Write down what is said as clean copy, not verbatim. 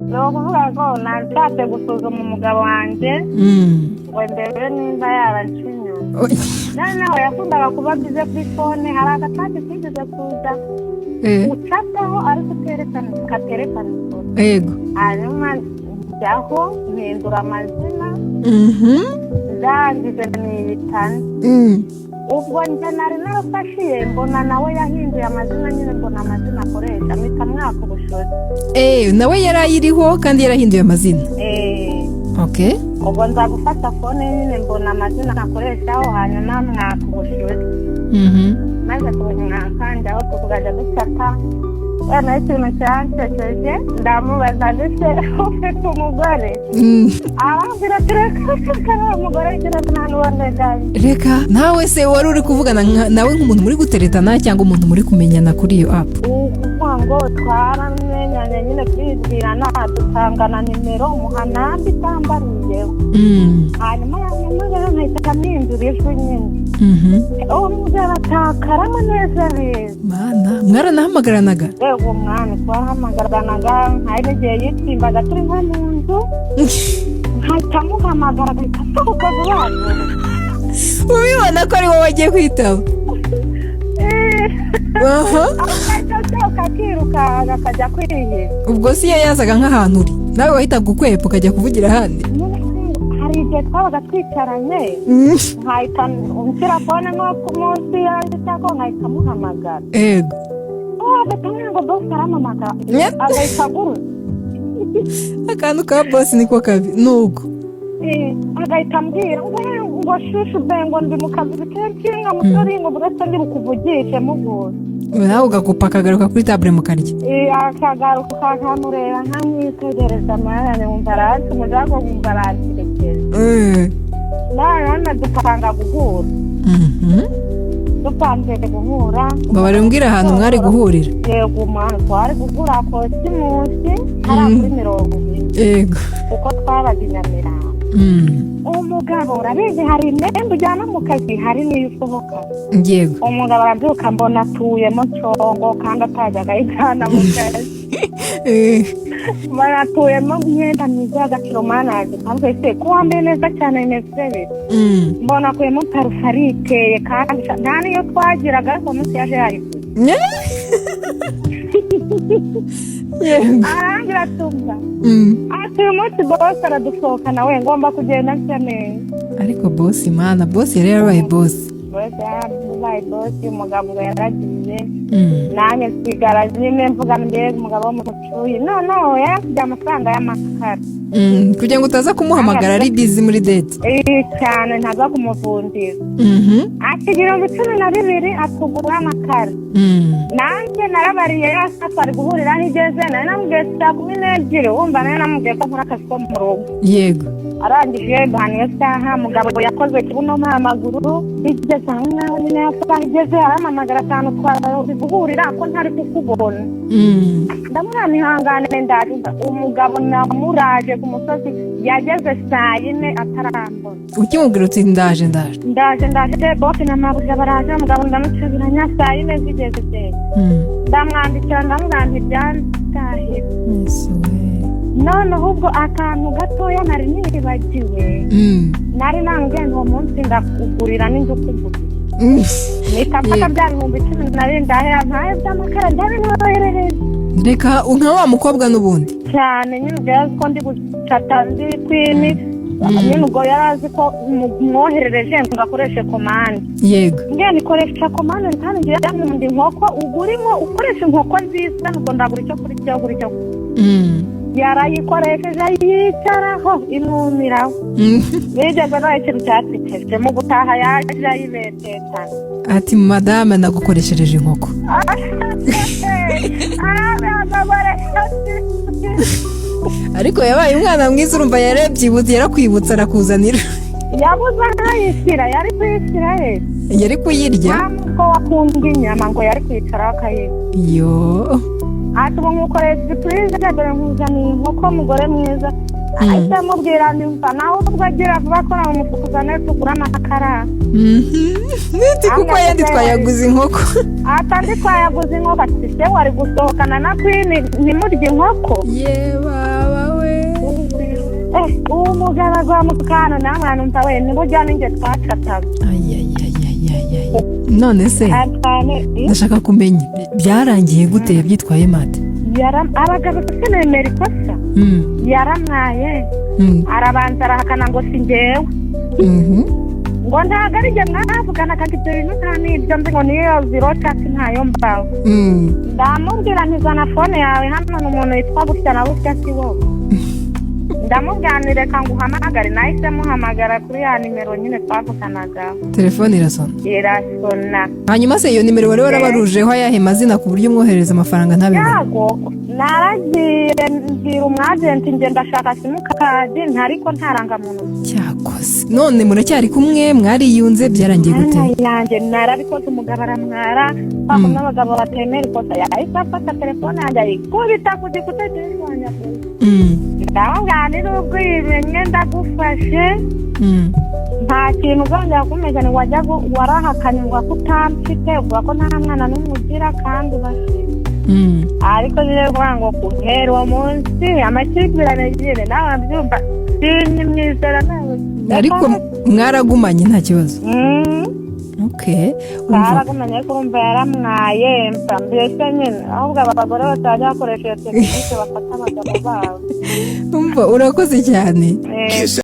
no kuvuga ko nashatse gusuzuma umugabo wanjye ngo ndebe nimba yarancinye noneho yakundaga kuba bize kuri fone hari agatati kigeze kuza ucateho ariko katerekana ifoto yego hanyuma njyaho mpindura amazina zangize n'ibitane ubwo njye nari narafashiye mbona nawe yahinduye amazina nyine mbona amazina akoresha mpita mwaka ubushozi nawe yari ayiriho kandi yarahinduye amazina okay ubwo nza gufata fone nyine mbona amazina akoreshaho hanyuma mwaka ubushozi maze kumwaka njyaho tukajya dufata wenda ikintu cyansekeje ndamubaza ndetse ufite umugore arambwira ati reka umugore ngira nta n'uwandegaye reka nawe se wari uri kuvugana nawe nk'umuntu muri guteretana cyangwa umuntu muri kumenyana kuri iyo app ukuvuga ngo twaramenyanye nyine twibwirana dutangana nimero umuhanambi itambariyeho hanyuma yanyamagara nkahita amwinjura ijwi nyine uwo mugabo atakaramo neza neza mana mwaranahamagaranaga yego mwana twarahamagaranaga hari n'igihe yitsimbaga turi nko mu nzu nkahita muhamagara agahita asohoka vuba ubibona ko ari wowe wagiye kwitaba akajya akiruka akajya kwihe ubwo si iyo yazaga nk'ahantu uri nawe wahitaga ukwepa ukajya kuvugira ahandi hari igihe twabaga twicaranye nkahita nshyira fone nko ku munsi yanjye cyangwa nkahita muhamagara yego agatamenya ngo bosi aramamagara agahita agura akantu ka bosi niko kabi nuko agahita ambwira ngo shushu be ngo ndi mu kazi kenshi nka musore ngo buretse ndi bukuvugishe muguze nawe ugakupa akagaruka kuri tabure mukarya akagaruka kakamureba nkamwitegereza amarane wumva aransi umujago wumva aransirekeza none dupanga guhura dupanze guhura babarembwira ahantu mwari guhurira yego umwana twari guhura kosimusi hari kuri 20 yego kuko twabaga i Nyamirambo umugabo urabizi hari imyenda ujyana mu kazi hari n'iyo usohoka yego umugabo arabyuka mbona atuyemo congo kandi atajyaga ayijyana mu kazi baratuyemo imyenda myiza y'agaciro manaje kandi ese ko wambaye neza cyane nezere mbona akuyemo parufe ariteye kandi nta niyo twagiraga ariko munsi yaje yayikuye arangira atumva ati uyu munsi bosi aradusohoka nawe ngomba kugenda nshya neza ariko bosi mana bosi yari yarabaye bosi yarabaye bosi umugabo ngo yaragiye nanjye nsigara nyine mvuga mbega umugabo w'umucuyi noneho yarafite amafaranga y'amakara kugira ngo utaza kumuhamagara ari bizi muri date cyane ntaza kumuvundira akigira ngo 12 atugura amakara nanjye narabariye yasa twari guhurira aho igeze nari namubwiye saa 12 wumva nari namubwiye ko nkora akazi ko mu rugo yego arangije bahaniye saha mugabo yakoze kibuno amaguru igeze aho nawe nyine yasaha igeze aramamagara cyane twari ko ntari kukubona ndamwana ihangane ndaje umugabo namuraje ku musozi yageze saa 4 atarambona ukimubwira uti ndaje bosi na mabuja baraje umugabo ndamucabiranya saa 4 zigeze ndamwandikira ndamwandikira ibyandahira none ahubwo akantu gatoya nari nibagiwe nari nangenda uwo munsi ndakugurira n'inzu kugura nikafata bya 10 ndahera ntaye by'amakara ndabinoherereza reka nka wa mukobwa n'ubundi cyane nyine ubwo ko ndi gucata ndi kwini nyine ubwo yarazi ko mwoherereje ngo akoreshe komande yego ngiye nikoresha komande kandi ngiye yamundi inkoko ugurimo ukoresha inkoko nziza ngo ndagura icyo kuri cyo yarayikoresheje yicaraho imwumiraho nigeze nawe ikintu cyatwiteje mu gutaha yaje ayibetetana ati madame nagukoreshereje inkoko ariko yabaye umwana mwiza urumva yarebyibuze yarakwibutsa arakuzanira yabuze nkayishyira yari kuyishyira yari kuyirya ko wakunda inyama ngo yari kwicara akayirya yo ati ubu nkukoresha turize dore nkuzaniye inkoko mugore mwiza ahita amubwira nimba nawe ubwo agira vuba ko nawe umufuka uzane tugura amakara niti kuko yandi twayaguze inkoko atandi twayaguze inkoko ati se wari gusohokana na kwini ntimurye inkoko ye baba umugabo agwa mu kantu namwe numva we nibujya ninjye twacataga. none se ndashaka kumenya byarangiye gute byitwaye mate? Abagabo sinemera ikosa yaramwaye arabanza arahakana ngo si njyewe ngo ntabwo ari njye mwavugana kandi ibyo bintu nta n'ibyo mbi ngo niyo ziro cati ntayo mbaho. Ndamubwira ntizana fone yawe hano n'umuntu yitwa gutya na gutya si wowe. Ndamubwira reka nguhamagare nahise muhamagara kuri ya nimero nyine twavuganaga. Telefone irasona? Irasona. Hanyuma se iyo nimero wari warabarujeho ayahe mazina ku buryo umwohereza amafaranga ntabimenye? Yago naragiye mbwira umwagenti nge ndashaka simukadi ntariko ntarangamuntu. Cyakoze none muracyari kumwe mwariyunze byarangiye gute? Yanjye narabikoze umugabo aramwara bako n'abagabo batemera ikosa yahise afata telefone yanjye ayikubita ku gikuta cy'irwanya. Ndamubwira ubwibimwe ndagufashe nta kintu uzongera kumenya ni wajya warahakanye ngo akutamfite uvuga ko nta mwana n'umugira kandi ubashije. Ariko rero kuvuga ngo kuhera uwo munsi amakimbirane nyine nawe abyumva simwizera nawe. Ariko mwaragumanye nta kibazo? Okay. Mwaragumanye ariko urumva yaramwaye mbese nyine ahubwo abagore batajya bakoresha iyo tekinike bafata abagabo babo. Umva urakoze cyane.